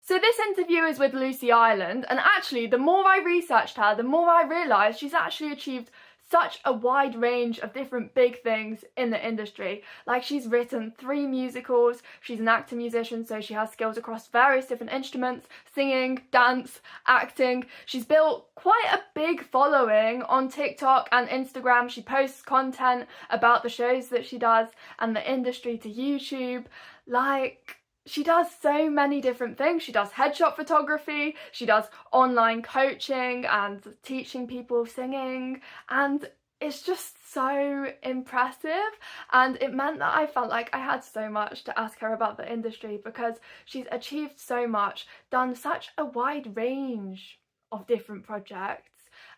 So this interview is with Lucy Ireland, and actually the more I researched her, the more I realised she's actually achieved such a wide range of different big things in the industry. Like, she's written 3 musicals, she's an actor musician, so she has skills across various different instruments, singing, dance, acting. She's built quite a big following on TikTok and Instagram. She posts content about the shows that she does and the industry to YouTube. Like, she does so many different things. She does headshot photography, she does online coaching and teaching people singing, and it's just so impressive. And it meant that I felt like I had so much to ask her about the industry, because she's achieved so much, done such a wide range of different projects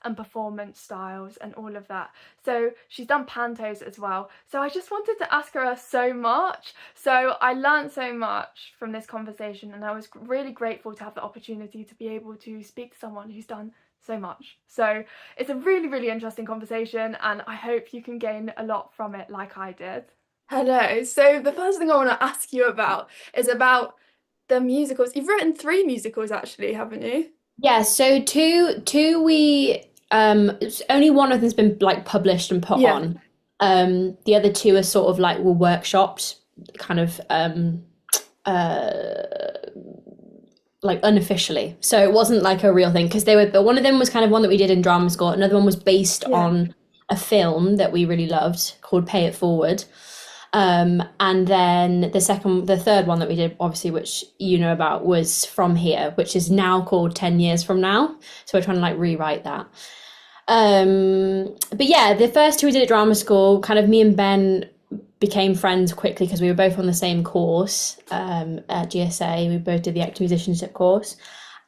and performance styles and all of that. So she's done pantos as well. So I just wanted to ask her so much. So I learned so much from this conversation, and I was really grateful to have the opportunity to be able to speak to someone who's done so much. So it's a really, really interesting conversation, and I hope you can gain a lot from it like I did. Hello. So the first thing I want to ask you about is about the musicals. You've written 3 musicals actually, haven't you? Yeah, so two we only one of them's been like published and put Yeah. on. The other two are sort of like were workshopped, kind of uh like unofficially. So it wasn't like a real thing because they were, but one of them was kind of one that we did in drama school. Another one was based Yeah. on a film that we really loved called Pay It Forward. And then the third one that we did, obviously, which you know about, was From Here, which is now called 10 Years From Now. So we're trying to like rewrite that. But yeah, the first two we did at drama school, kind of me and Ben became friends quickly because we were both on the same course at GSA. We both did the actor musicianship course,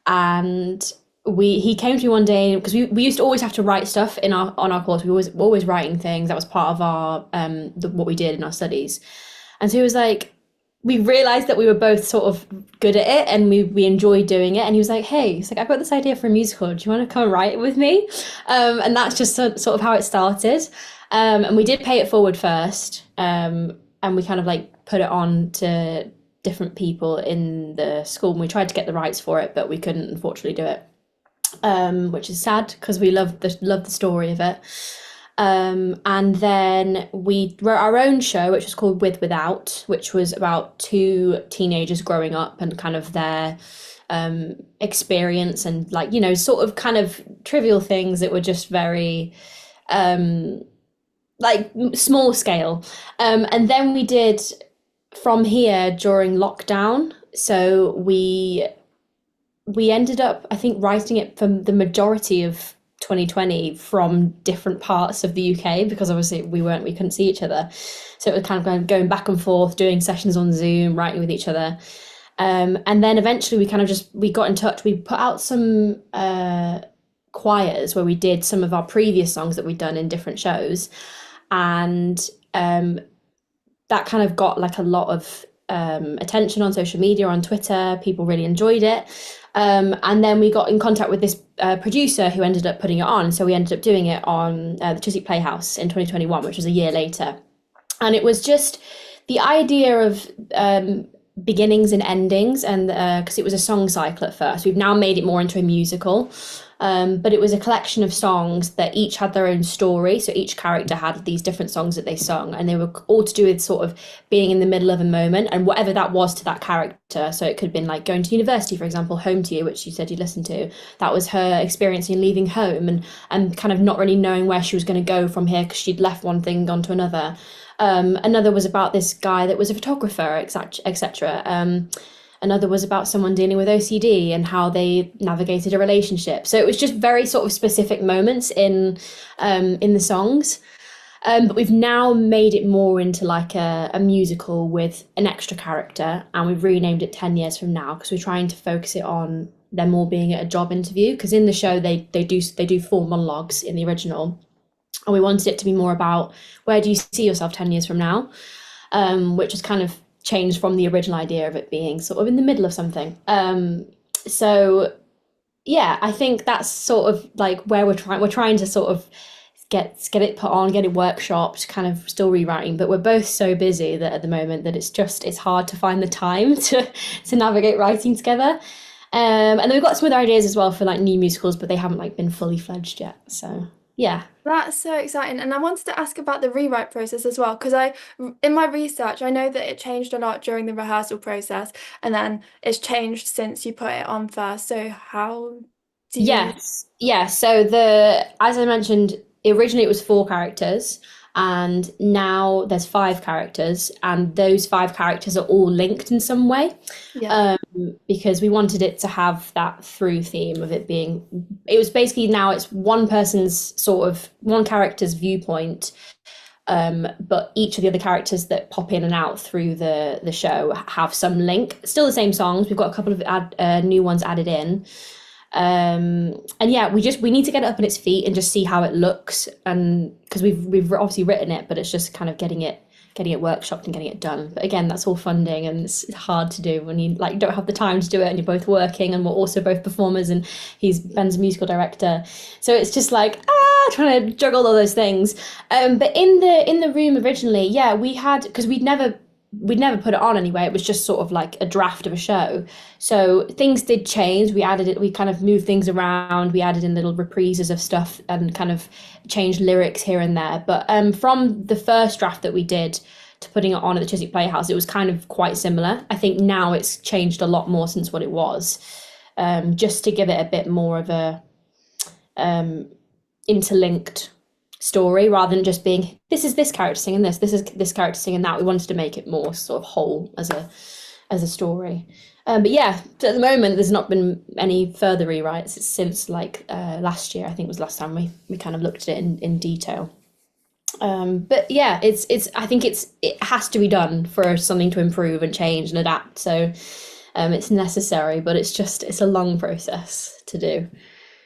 and he came to me one day because we used to always have to write stuff in our on our course. We were always writing things. That was part of our what we did in our studies. And so he was like, we realized that we were both sort of good at it and we enjoyed doing it. And he was like, hey, he's like, I've got this idea for a musical. Do you want to come and write it with me? And that's just sort of how it started. And we did Pay It Forward first. And we kind of like put it on to different people in the school. And we tried to get the rights for it, but we couldn't unfortunately do it. Which is sad because we love the story of it. And then we wrote our own show, which was called With Without, which was about 2 teenagers growing up and kind of their experience and like, you know, sort of kind of trivial things that were just very like small scale. And then we did From Here during lockdown. So we ended up, I think, writing it for the majority of 2020 from different parts of the UK because obviously we couldn't see each other. So it was kind of going back and forth, doing sessions on Zoom, writing with each other. And then eventually we got in touch. We put out some choirs where we did some of our previous songs that we'd done in different shows. And that kind of got like a lot of attention on social media, on Twitter. People really enjoyed it. And then we got in contact with this producer who ended up putting it on. So we ended up doing it on the Chiswick Playhouse in 2021, which was a year later. And it was just the idea of beginnings and endings, and because it was a song cycle at first. We've now made it more into a musical. But it was a collection of songs that each had their own story. So each character had these different songs that they sung, and they were all to do with sort of being in the middle of a moment and whatever that was to that character. So it could have been like going to university, for example, Home to You, which you said you listened to. That was her experience in leaving home and kind of not really knowing where she was going to go from here because she'd left one thing, gone to another. Another was about this guy that was a photographer, etc. Another was about someone dealing with OCD and how they navigated a relationship. So it was just very sort of specific moments in the songs. But we've now made it more into like a musical with an extra character, and we've renamed it 10 Years From Now because we're trying to focus it on them all being at a job interview. Because in the show they do 4 monologues in the original, and we wanted it to be more about where do you see yourself 10 years from now, which is kind of changed from the original idea of it being sort of in the middle of something. So yeah, I think that's sort of like where we're trying to sort of get it put on, get it workshopped, kind of still rewriting, but we're both so busy that at the moment that it's hard to find the time to navigate writing together. And then we've got some other ideas as well for like new musicals, but they haven't like been fully fledged yet. So yeah. That's so exciting. And I wanted to ask about the rewrite process as well, because in my research, I know that it changed a lot during the rehearsal process, and then it's changed since you put it on first. So how do you, Yes, yeah. So the as I mentioned, originally it was four characters, and now there's five characters, and those five characters are all linked in some way, yeah, um, because we wanted it to have that through theme of it being. It was basically now it's one person's sort of one character's viewpoint, but each of the other characters that pop in and out through the show have some link. Still the same songs. We've got a couple of new ones added in. And yeah, we need to get it up on its feet and just see how it looks, and because we've obviously written it, but it's just kind of getting it workshopped and getting it done. But again, that's all funding, and it's hard to do when you like don't have the time to do it, and you're both working, and we're also both performers, and Ben's a musical director, so it's just like trying to juggle all those things. But in the room originally, yeah, we had, because we'd never put it on anyway. It was just sort of like a draft of a show. So things did change. We added it, we kind of moved things around. We added in little reprises of stuff and kind of changed lyrics here and there. But from the first draft that we did to putting it on at the Chiswick Playhouse, it was kind of quite similar. I think now it's changed a lot more since what it was, just to give it a bit more of a interlinked story rather than just being this is this character singing this is this character singing that. We wanted to make it more sort of whole as a story. But yeah, at the moment there's not been any further rewrites since like last year. I think was last time we kind of looked at it in detail. But yeah, it's I think it has to be done for something to improve and change and adapt. So it's necessary, but it's a long process to do.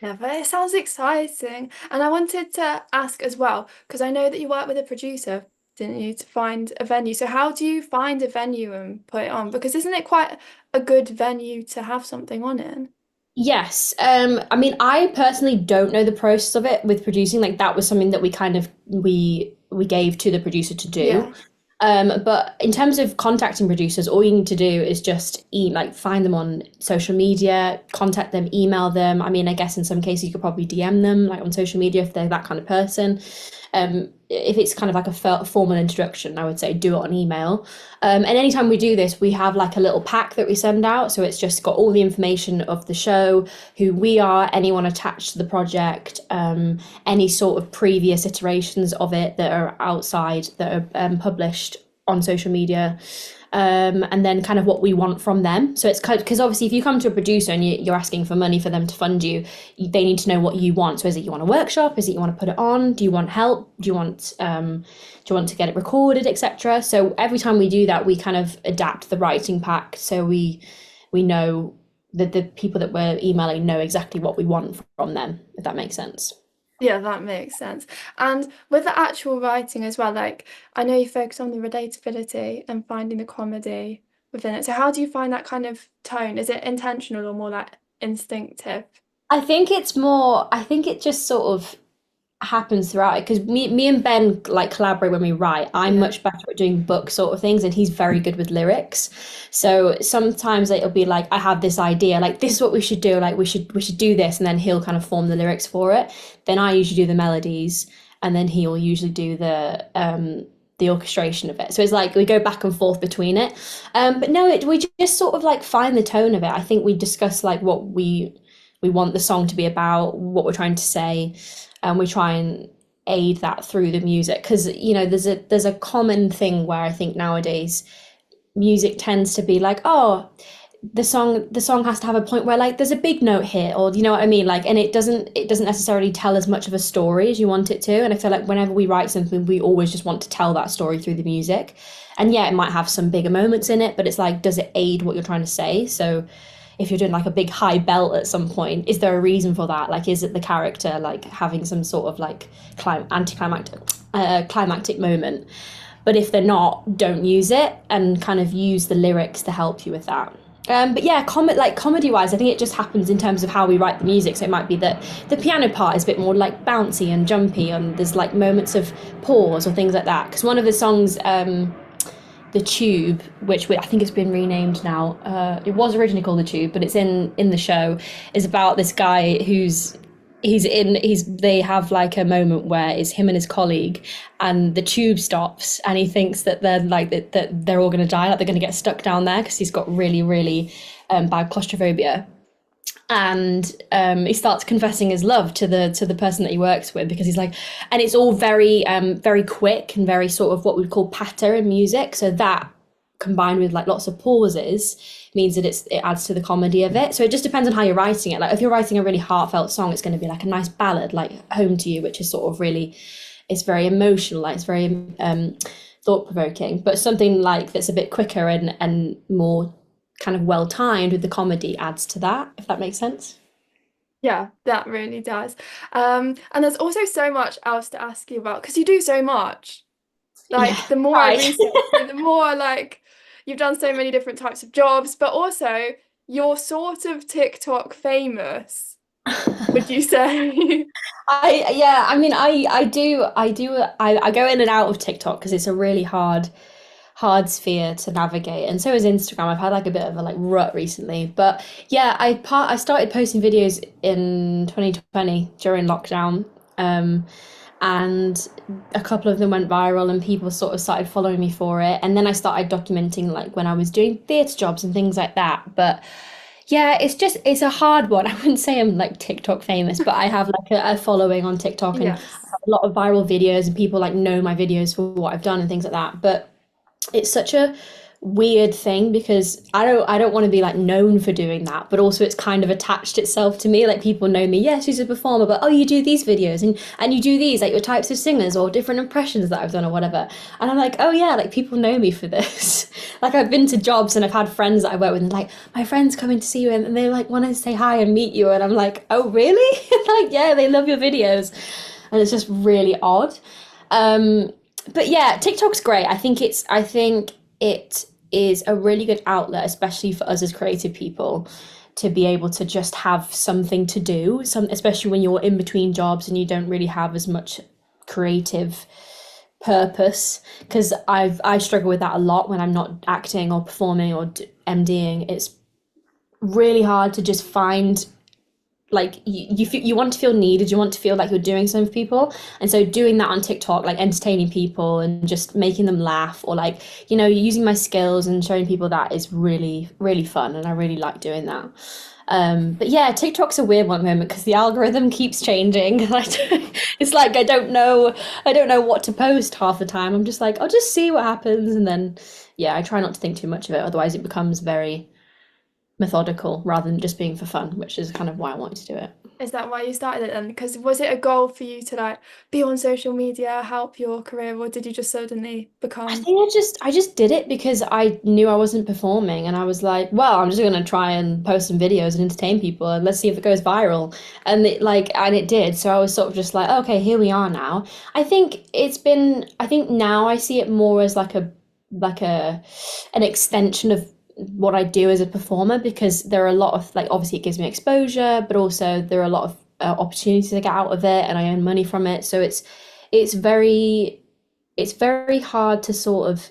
yeah, but it sounds exciting. And I wanted to ask as well, because I know that you worked with a producer, didn't you, to find a venue. So how do you find a venue and put it on? Because isn't it quite a good venue to have something on in? Yes. I mean, I personally don't know the process of it with producing. Like that was something that we gave to the producer to do. Yeah. But in terms of contacting producers, all you need to do is just find them on social media, contact them, email them. I mean, I guess in some cases you could probably DM them like on social media if they're that kind of person. If it's kind of like a formal introduction, I would say do it on email. And anytime we do this, we have like a little pack that we send out. So it's just got all the information of the show, who we are, anyone attached to the project, any sort of previous iterations of it that are outside, that are published on social media. And then kind of what we want from them. So it's because obviously if you come to a producer and you're asking for money for them to fund you, they need to know what you want. So is it you want a workshop? Is it you want to put it on? Do you want help? Do you want to get it recorded, etc.? So every time we do that, we kind of adapt the writing pack so we know that the people that we're emailing know exactly what we want from them, if that makes sense. Yeah, that makes sense. And with the actual writing as well, like I know you focus on the relatability and finding the comedy within it. So how do you find that kind of tone? Is it intentional or more like instinctive? I think it just sort of happens throughout it because me and Ben like collaborate when we write. I'm Yeah. much better at doing book sort of things, and he's very good with lyrics. So sometimes it'll be like I have this idea, like this is what we should do, like we should do this, and then he'll kind of form the lyrics for it. Then I usually do the melodies, and then he'll usually do the orchestration of it. So it's like we go back and forth between it. But no, we just sort of like find the tone of it. I think we discuss like what we want the song to be about, what we're trying to say, and we try and aid that through the music because there's a common thing where I think nowadays music tends to be like, oh, the song has to have a point where like there's a big note here, or you know what I mean, like, and it doesn't necessarily tell as much of a story as you want it to. And I feel like whenever we write something, we always just want to tell that story through the music. And yeah, it might have some bigger moments in it, but it's like, does it aid what you're trying to say? So if you're doing like a big high belt at some point, is there a reason for that? Like, is it the character like having some sort of like climactic moment? But if they're not, don't use it and kind of use the lyrics to help you with that. But yeah, comedy wise, I think it just happens in terms of how we write the music. So it might be that the piano part is a bit more like bouncy and jumpy, and there's like moments of pause or things like that. Because one of the songs the Tube, which I think it's been renamed now. It was originally called the Tube, but it's in the show. Is about this guy who's they have like a moment where it's him and his colleague, and the tube stops, and he thinks that they're like that they're all going to die, like they're going to get stuck down there because he's got really bad claustrophobia. And he starts confessing his love to the person that he works with, because he's like, and it's all very quick and very sort of what we'd call patter in music. So that combined with like lots of pauses means that it adds to the comedy of it. So it just depends on how you're writing it. Like if you're writing a really heartfelt song, it's going to be like a nice ballad like Home to You, which is sort of really, it's very emotional, like it's very thought-provoking. But something like that's a bit quicker and more kind of well timed with the comedy adds to that, if that makes sense. Yeah, that really does. And there's also so much else to ask you about because you do so much. Like Yeah, the more I right. research, it, the more like you've done so many different types of jobs, but also you're sort of TikTok famous, would you say? I mean I go in and out of TikTok because it's a really hard sphere to navigate, and so is Instagram. I've had like a bit of a like rut recently, but yeah, I started posting videos in 2020 during lockdown, and a couple of them went viral and people sort of started following me for it, and then I started documenting like when I was doing theatre jobs and things like that. But yeah, it's a hard one. I wouldn't say I'm like TikTok famous, but I have like a following on TikTok, and I Yes. have a lot of viral videos, and people like know my videos for what I've done and things like that. But it's such a weird thing because I don't want to be like known for doing that, but also it's kind of attached itself to me. Like people know me, yes, she's a performer, but oh, you do these videos and you do these like your types of singers or different impressions that I've done or whatever. And I'm like, oh yeah, like people know me for this. Like I've been to jobs and I've had friends that I work with and like my friends coming to see you and they like want to say hi and meet you, and I'm like, oh really? Like yeah, they love your videos, and it's just really odd. But yeah, TikTok's great. I think it is a really good outlet, especially for us as creative people, to be able to just have something to do. Especially when you're in between jobs and you don't really have as much creative purpose. Because I struggle with that a lot when I'm not acting or performing or MDing. It's really hard to just find like you want to feel needed, you want to feel like you're doing something for people, and so doing that on TikTok, like entertaining people and just making them laugh, or like using my skills and showing people, that is really fun, and I really like doing that. But yeah, TikTok's a weird one at the moment because the algorithm keeps changing. It's like I don't know what to post half the time. I'm just like, I'll just see what happens, and then yeah, I try not to think too much of it, otherwise it becomes very methodical rather than just being for fun, which is kind of why I wanted to do it. Is that why you started it then? Because was it a goal for you to like be on social media, help your career, or did you just suddenly I become? think I just did it because I knew I wasn't performing, and I was like, well, I'm just gonna try and post some videos and entertain people and let's see if it goes viral. And it did. So I was sort of just like, okay, here we are now. I think now I see it more as like a an extension of what I do as a performer, because there are a lot of like, obviously it gives me exposure, but also there are a lot of opportunities to get out of it, and I earn money from it. So it's very it's very hard to sort of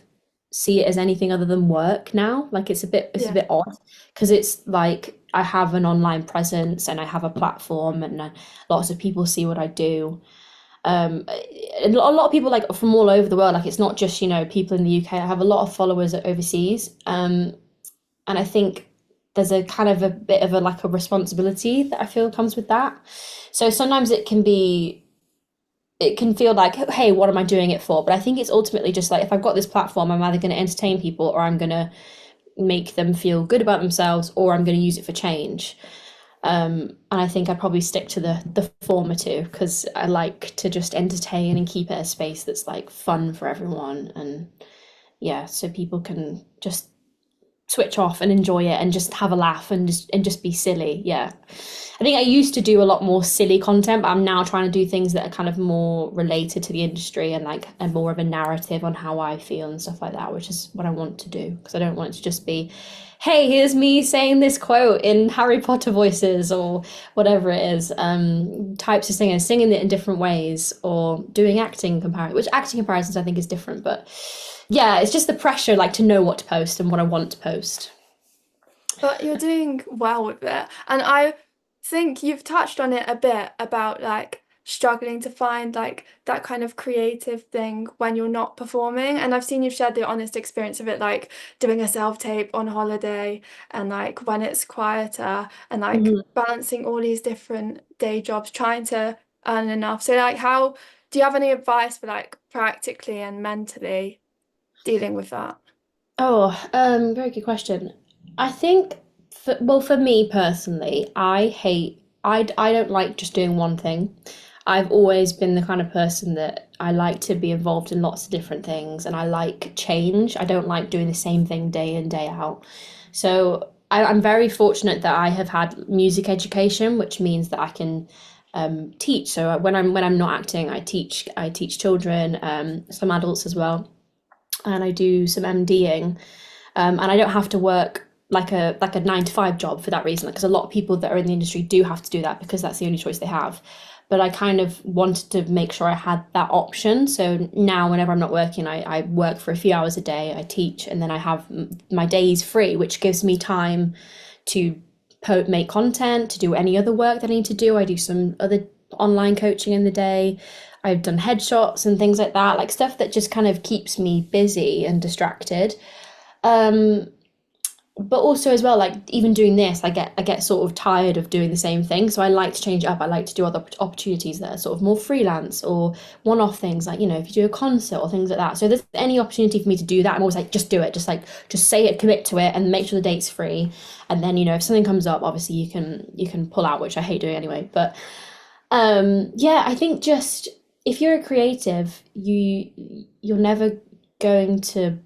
see it as anything other than work now. Like it's a Yeah. bit odd because it's like I have an online presence and I have a platform, and lots of people see what I do. A lot of people like from all over the world. Like it's not just people in the UK. I have a lot of followers overseas. And I think there's a kind of a bit of a like a responsibility that I feel comes with that. So sometimes it can feel like, hey, what am I doing it for? But I think it's ultimately just like, if I've got this platform, I'm either going to entertain people, or I'm going to make them feel good about themselves, or I'm going to use it for change. And I think I'd probably stick to the former two, because I like to just entertain and keep it a space that's like fun for everyone, and yeah, so people can just switch off and enjoy it and just have a laugh and just be silly. Yeah. I think I used to do a lot more silly content, but I'm now trying to do things that are kind of more related to the industry, and like and more of a narrative on how I feel and stuff like that, which is what I want to do, because I don't want it to just be, hey, here's me saying this quote in Harry Potter voices or whatever it is. Types of singers singing it in different ways, or doing acting comparison, which acting comparisons I think is different, but yeah, it's just the pressure, like to know what to post and what I want to post. But you're doing well with it. And I think you've touched on it a bit about like struggling to find like that kind of creative thing when you're not performing. And I've seen you've shared the honest experience of it, like doing a self-tape on holiday and like when it's quieter and like Mhm. balancing all these different day jobs, trying to earn enough. So like how do you have any advice for like practically and mentally dealing with that? Oh, very good question. I think for me personally, I don't like just doing one thing. I've always been the kind of person that I like to be involved in lots of different things and I like change. I don't like doing the same thing day in, day out. So I'm very fortunate that I have had music education, which means that I can teach. So when I'm not acting, I teach children, some adults as well, and I do some MDing, and I don't have to work like a 9 to 5 job for that reason. Because a lot of people that are in the industry do have to do that because that's the only choice they have. But I kind of wanted to make sure I had that option. So now, whenever I'm not working, I work for a few hours a day, I teach, and then I have my days free, which gives me time to make content, to do any other work that I need to do. I do some other online coaching in the day. I've done headshots and things like that, like stuff that just kind of keeps me busy and distracted. Um, but also as well, like even doing this, I get sort of tired of doing the same thing. So I like to change it up. I like to do other opportunities that are sort of more freelance or one-off things, like, if you do a concert or things like that. So if there's any opportunity for me to do that, I'm always like, just do it. Just say it, commit to it, and make sure the date's free. And then, if something comes up, obviously you can pull out, which I hate doing anyway. But yeah, I think just if you're a creative, you're never going to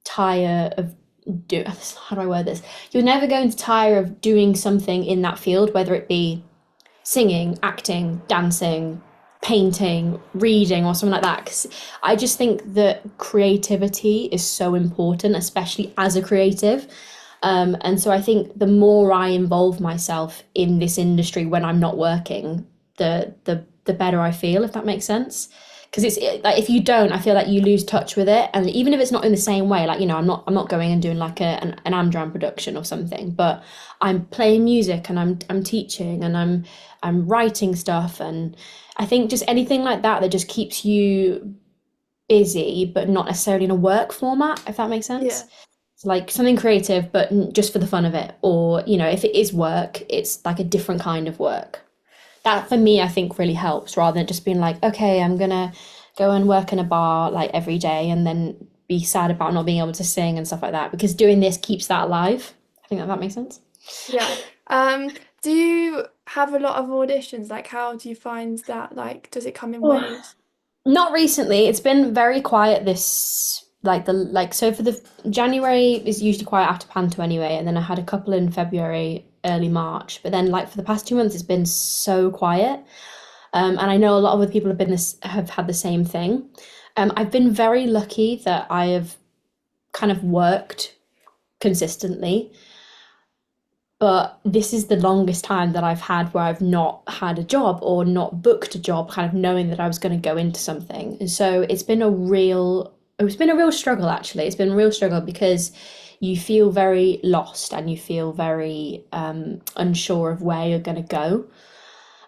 tire of do how do I word this? You're never going to tire of doing something in that field, whether it be singing, acting, dancing, painting, reading, or something like that. Because I just think that creativity is so important, especially as a creative. And so I think the more I involve myself in this industry when I'm not working, the better I feel, if that makes sense. Because like if you don't, I feel like you lose touch with it, and even if it's not in the same way, like I'm not going and doing like an Amdram production or something, but I'm playing music and I'm teaching and I'm writing stuff, and I think just anything like that that just keeps you busy, but not necessarily in a work format, if that makes sense. Yeah. It's like something creative, but just for the fun of it, or if it is work, it's like a different kind of work. That for me, I think really helps rather than just being like, okay, I'm gonna go and work in a bar like every day and then be sad about not being able to sing and stuff like that. Because doing this keeps that alive. I think that makes sense. Yeah. Do you have a lot of auditions? Like, how do you find that? Like, does it come in Oh, waves? not recently. It's been very quiet this so for the January is usually quiet after Panto anyway, and then I had a couple in February, early March. But then like for the past 2 months it's been so quiet. And I know a lot of other people have had the same thing. I've been very lucky that I have kind of worked consistently, but this is the longest time that I've had where I've not had a job or not booked a job, kind of knowing that I was going to go into something. And so it's been a real struggle actually. It's been a real struggle because you feel very lost and you feel very unsure of where you're going to go.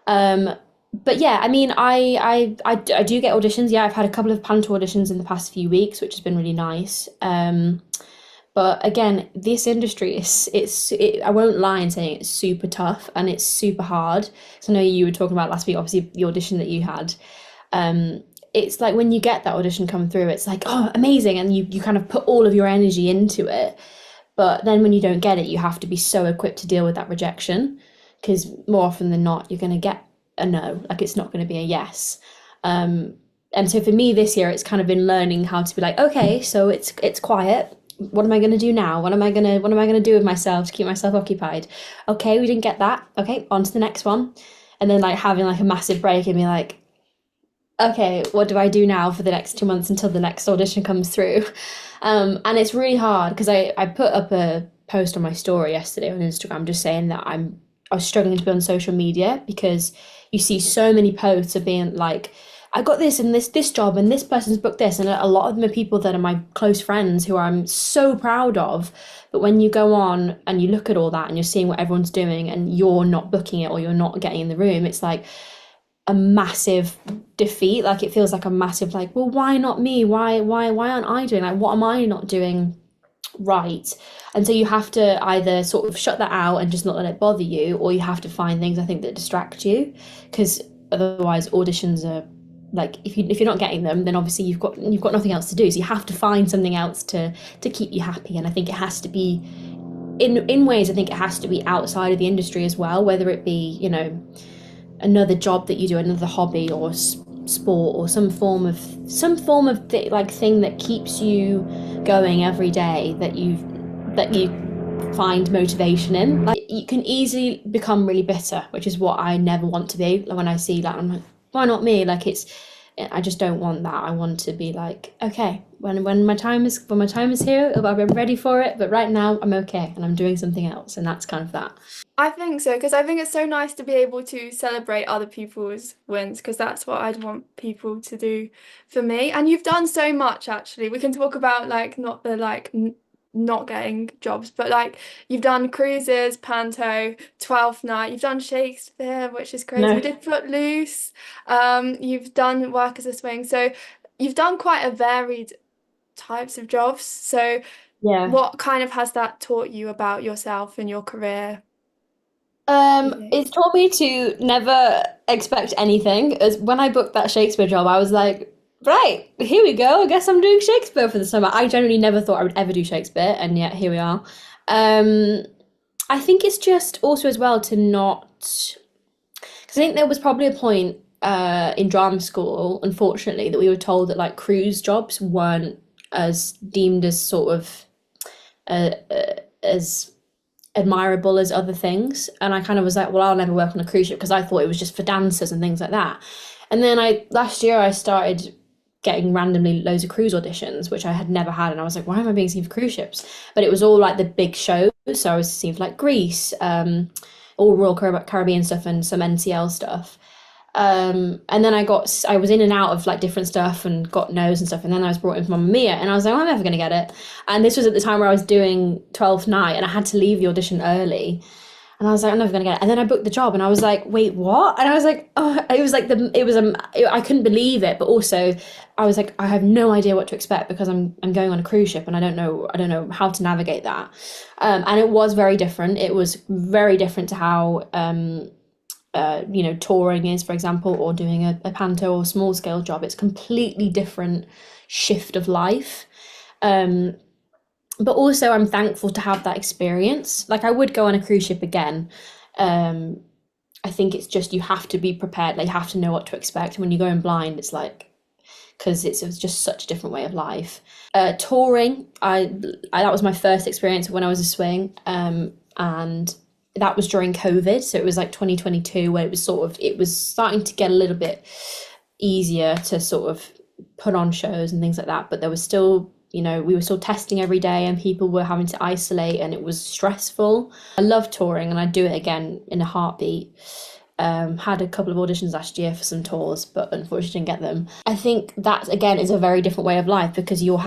Um, but yeah, I mean, I do get auditions. Yeah, I've had a couple of panto auditions in the past few weeks, which has been really nice. But again, this industry I won't lie in saying it's super tough and it's super hard. So I know you were talking about last week, obviously the audition that you had. It's like when you get that audition come through, it's like, oh, amazing, and you kind of put all of your energy into it. But then when you don't get it, you have to be so equipped to deal with that rejection, because more often than not, you're going to get a no, like it's not going to be a yes. And so for me this year, it's kind of been learning how to be like, okay, so it's quiet. What am I going to do now? What am I going to do with myself to keep myself occupied? Okay, we didn't get that. Okay, on to the next one. And then like having like a massive break and be like, okay, what do I do now for the next 2 months until the next audition comes through? And it's really hard because I put up a post on my story yesterday on Instagram just saying that I was struggling to be on social media because you see so many posts of being like, I got this and this job and this person's booked this, and a lot of them are people that are my close friends who I'm so proud of. But when you go on and you look at all that and you're seeing what everyone's doing and you're not booking it or you're not getting in the room, it's like a massive defeat. Like it feels like a massive like, well, why not me? Why aren't I doing, like, what am I not doing right? And so you have to either sort of shut that out and just not let it bother you, or you have to find things, I think, that distract you, because otherwise auditions are like, if you're not getting them, then obviously you've got nothing else to do, so you have to find something else to keep you happy. And I think it has to be in ways, I think it has to be outside of the industry as well, whether it be, you know, another job that you do, another hobby or sport, or some form of like thing that keeps you going every day, that you find motivation in. Like, you can easily become really bitter, which is what I never want to be. Like, when I see that, I'm like, why not me? Like, I just don't want that. I want to be like, okay, when my time is here, I'll be ready for it. But right now, I'm okay, and I'm doing something else, and that's kind of that. I think so, because I think it's so nice to be able to celebrate other people's wins, because that's what I'd want people to do for me. And you've done so much, actually. We can talk about like not the like not getting jobs, but like you've done cruises, panto, 12th night, you've done Shakespeare, which is crazy. You No, did Footloose, you've done work as a swing. So you've done quite a varied types of jobs. So yeah. what kind of has that taught you about yourself and your career, do you think? It's taught me to never expect anything. As when I booked that Shakespeare job, I was like, right, here we go. I guess I'm doing Shakespeare for the summer. I genuinely never thought I would ever do Shakespeare, and yet here we are. Um, I think it's just also as well to not, because I think there was probably a point in drama school, unfortunately, that we were told that like cruise jobs weren't as deemed as sort of as admirable as other things. And I kind of was like, well, I'll never work on a cruise ship, because I thought it was just for dancers and things like that. And then last year I started getting randomly loads of cruise auditions, which I had never had. And I was like, why am I being seen for cruise ships? But it was all like the big shows. So I was seen for like Greece, all Royal Caribbean stuff and some NCL stuff. And then I was in and out of like different stuff and got no's and stuff. And then I was brought in for Mamma Mia, and I was like, I'm never going to get it. And this was at the time where I was doing 12th night, and I had to leave the audition early. And I was like, I'm never going to get it. And then I booked the job, and I was like, wait, what? And I was like, oh, it was like I couldn't believe it. But also I was like, I have no idea what to expect, because I'm going on a cruise ship, and I don't know how to navigate that. And it was very different. It was very different to how, you know, touring is, for example, or doing a panto or small scale job. It's completely different shift of life. But also I'm thankful to have that experience. Like, I would go on a cruise ship again. I think it's just, you have to be prepared. Like, you have to know what to expect. When you go in blind, it's like, because it was just such a different way of life. Touring, that was my first experience when I was a swing, and that was during COVID, so it was like 2022, where it was starting to get a little bit easier to sort of put on shows and things like that. But there was still, you know, we were still testing every day, and people were having to isolate, and it was stressful. I love touring, and I'd do it again in a heartbeat. Had a couple of auditions last year for some tours, but unfortunately didn't get them. I think that again is a very different way of life, because you're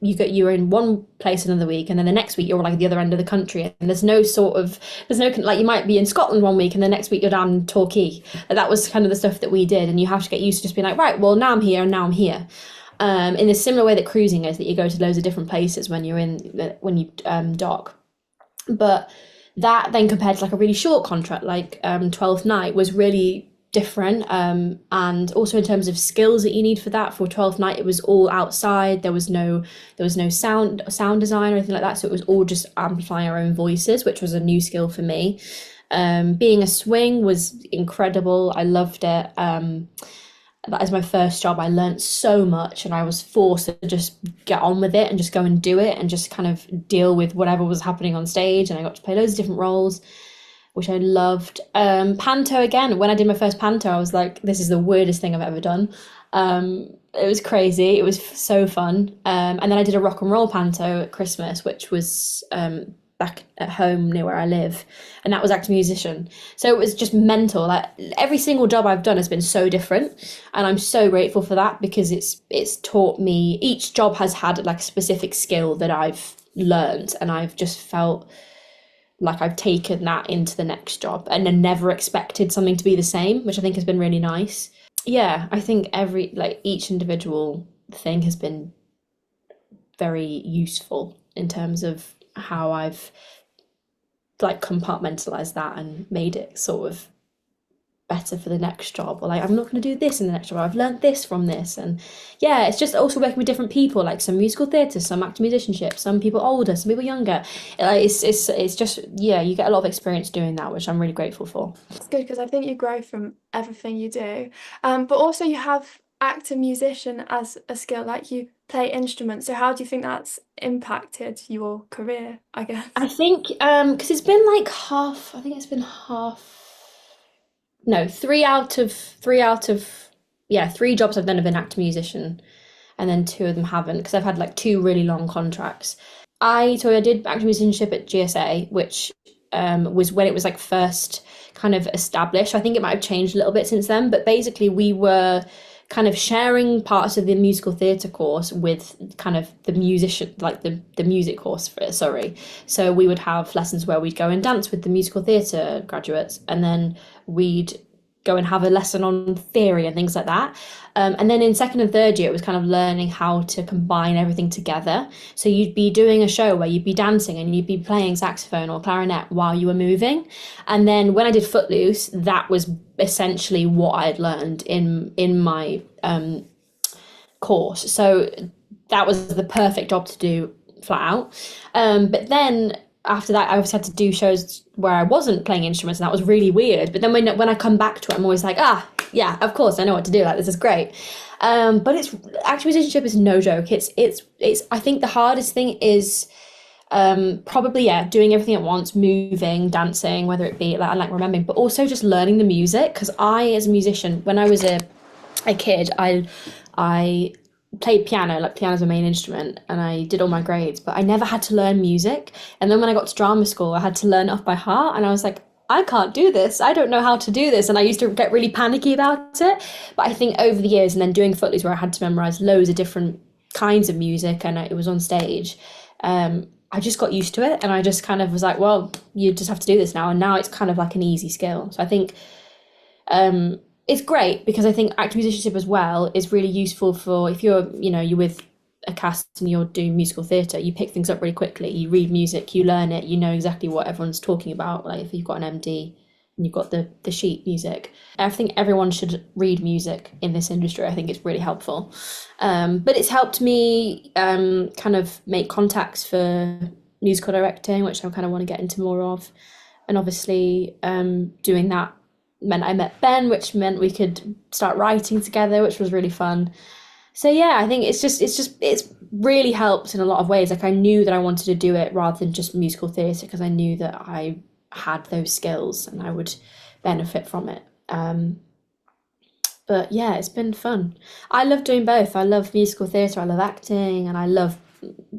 you're in one place another week, and then the next week you're like the other end of the country, and there's no like, you might be in Scotland one week and the next week you're down in Torquay. That was kind of the stuff that we did, and you have to get used to just being like, right, well, now I'm here and now I'm here. In a similar way that cruising is, that you go to loads of different places when you dock. But that then, compared to like a really short contract like 12th night, was really different. And also in terms of skills that you need for that, for 12th night, it was all outside. There was no sound design or anything like that, so it was all just amplifying our own voices, which was a new skill for me. Being a swing was incredible. I loved it. That is my first job. I learned so much, and I was forced to just get on with it and just go and do it and just kind of deal with whatever was happening on stage. And I got to play loads of different roles, which I loved. Panto again. When I did my first panto, I was like, this is the weirdest thing I've ever done. It was crazy. It was so fun. And then I did a rock and roll panto at Christmas, which was back at home near where I live, and that was acting musician. So it was just mental. Like every single job I've done has been so different, and I'm so grateful for that because it's taught me. Each job has had like a specific skill that I've learned, and I've just felt like I've taken that into the next job and then never expected something to be the same, which I think has been really nice. Yeah, I think each individual thing has been very useful in terms of how I've like compartmentalized that and made it sort of better for the next job, or like I'm not going to do this in the next job, I've learned this from this. And yeah, it's just also working with different people, like some musical theatre, some acting musicianship, some people older, some people younger. Like it's just, yeah, you get a lot of experience doing that, which I'm really grateful for. It's good because I think you grow from everything you do. But also you have actor musician as a skill, like you play instruments. So how do you think that's impacted your career, I guess? I think because it's been like half, I think it's been half, no, three out of yeah, three jobs I've done have been actor musician, and then two of them haven't because I've had like two really long contracts. I did actor musicianship at GSA, which was when it was like first kind of established. I think it might have changed a little bit since then, but basically we were kind of sharing parts of the musical theatre course with kind of the musician, like the music course for it, sorry. So we would have lessons where we'd go and dance with the musical theatre graduates, and then we'd go and have a lesson on theory and things like that. And then in second and third year, it was kind of learning how to combine everything together. So you'd be doing a show where you'd be dancing and you'd be playing saxophone or clarinet while you were moving. And then when I did Footloose, that was essentially what I had learned in my course. So that was the perfect job to do flat out. But then after that, I obviously had to do shows where I wasn't playing instruments, and that was really weird. But then when I come back to it, I'm always like, yeah, of course, I know what to do. Like, this is great. But acting musicianship is no joke. It's I think the hardest thing is probably, yeah, doing everything at once, moving, dancing, whether it be like I like remembering, but also just learning the music. Because I, as a musician, when I was a kid, I played piano, like piano's my main instrument, and I did all my grades, but I never had to learn music. And then when I got to drama school, I had to learn it off by heart, and I was like, I can't do this. I don't know how to do this. And I used to get really panicky about it. But I think over the years, and then doing Footloose, where I had to memorize loads of different kinds of music, and it was on stage, I just got used to it, and I just kind of was like, well, you just have to do this now. And now it's kind of like an easy skill. So I think it's great because I think acting musicianship as well is really useful for if you're with a cast and you're doing musical theatre, you pick things up really quickly, you read music, you learn it, you know exactly what everyone's talking about. Like if you've got an MD and you've got the sheet music, I think everyone should read music in this industry. I think it's really helpful. But it's helped me kind of make contacts for musical directing, which I kind of want to get into more of. And obviously doing that meant I met Ben, which meant we could start writing together, which was really fun. So yeah, I think it's really helped in a lot of ways. Like I knew that I wanted to do it rather than just musical theatre because I knew that I had those skills and I would benefit from it. But yeah, it's been fun. I love doing both. I love musical theatre, I love acting, and I love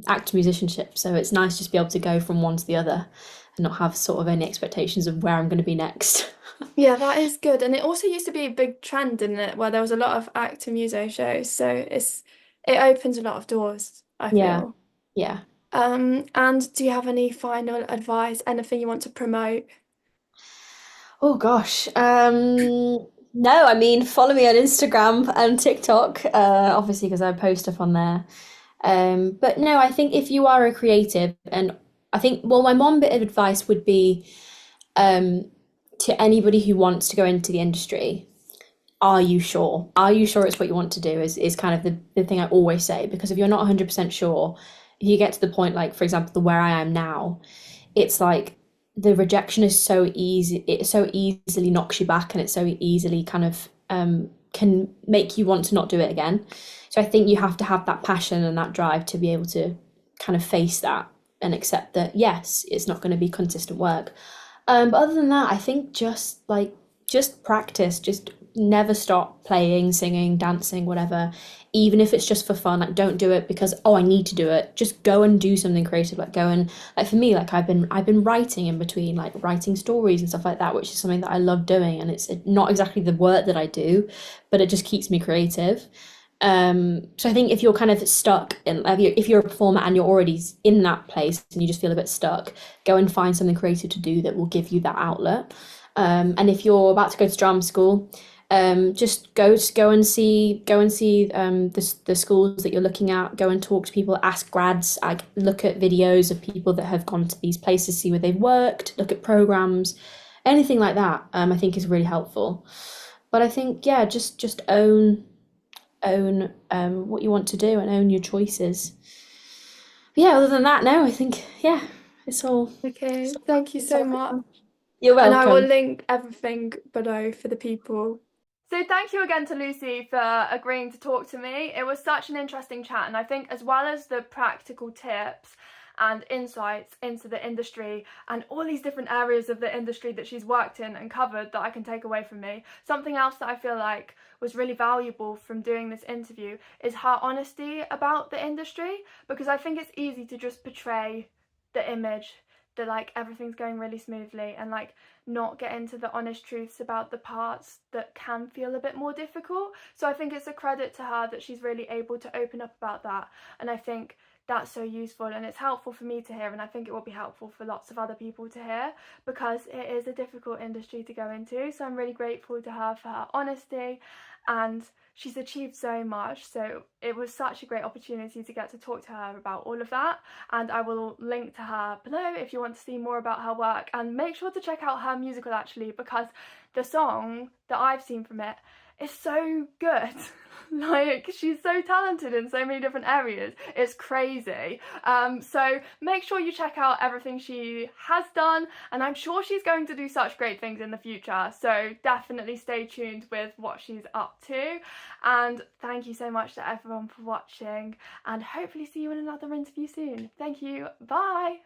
acting musicianship. So it's nice just to be able to go from one to the other and not have sort of any expectations of where I'm going to be next. Yeah, that is good. And it also used to be a big trend, didn't it? Where there was a lot of actor muso shows. So it opens a lot of doors, I Yeah, feel. yeah. And do you have any final advice, anything you want to promote? Oh gosh. No, I mean, follow me on Instagram and TikTok, obviously because I post stuff on there. But no, I think if you are a creative, and I think, well, my one bit of advice would be to anybody who wants to go into the industry, are you sure? Are you sure it's what you want to do? Is kind of the thing I always say, because if you're not 100% sure, if you get to the point, like, for example, the where I am now, it's like the rejection is so easy, it so easily knocks you back, and it so easily kind of can make you want to not do it again. So I think you have to have that passion and that drive to be able to kind of face that and accept that, yes, it's not going to be consistent work. But other than that, I think just practice, just never stop playing, singing, dancing, whatever, even if it's just for fun. Like, don't do it because, oh, I need to do it. Just go and do something creative. Like, go and, like, for me, like, I've been writing in between, like writing stories and stuff like that, which is something that I love doing, and it's not exactly the work that I do, but it just keeps me creative. So I think if you're kind of stuck in, if you're a performer and you're already in that place and you just feel a bit stuck, go and find something creative to do that will give you that outlet. And if you're about to go to drama school, just go and see the schools that you're looking at. Go and talk to people, ask grads, like look at videos of people that have gone to these places, see where they've worked, look at programs, anything like that. I think is really helpful. But I think, yeah, just own what you want to do and own your choices. But yeah, other than that, no, I think, yeah, it's all Okay, thank you it's so all much. You're And I will welcome. link everything below for the people. So thank you again to Lucy for agreeing to talk to me. It was such an interesting chat, and I think as well as the practical tips and insights into the industry and all these different areas of the industry that she's worked in and covered that I can take away from me, something else that I feel like was really valuable from doing this interview is her honesty about the industry, because I think it's easy to just portray the image that like everything's going really smoothly and like not get into the honest truths about the parts that can feel a bit more difficult. So I think it's a credit to her that she's really able to open up about that, and I think that's so useful and it's helpful for me to hear, and I think it will be helpful for lots of other people to hear, because it is a difficult industry to go into. So I'm really grateful to her for her honesty, and she's achieved so much, so it was such a great opportunity to get to talk to her about all of that. And I will link to her below if you want to see more about her work, and make sure to check out her musical actually, because the song that I've seen from it is so good. Like, she's so talented in so many different areas, it's crazy. So make sure you check out everything she has done, and I'm sure she's going to do such great things in the future, so definitely stay tuned with what she's up to. And thank you so much to everyone for watching, and hopefully see you in another interview soon. Thank you, bye.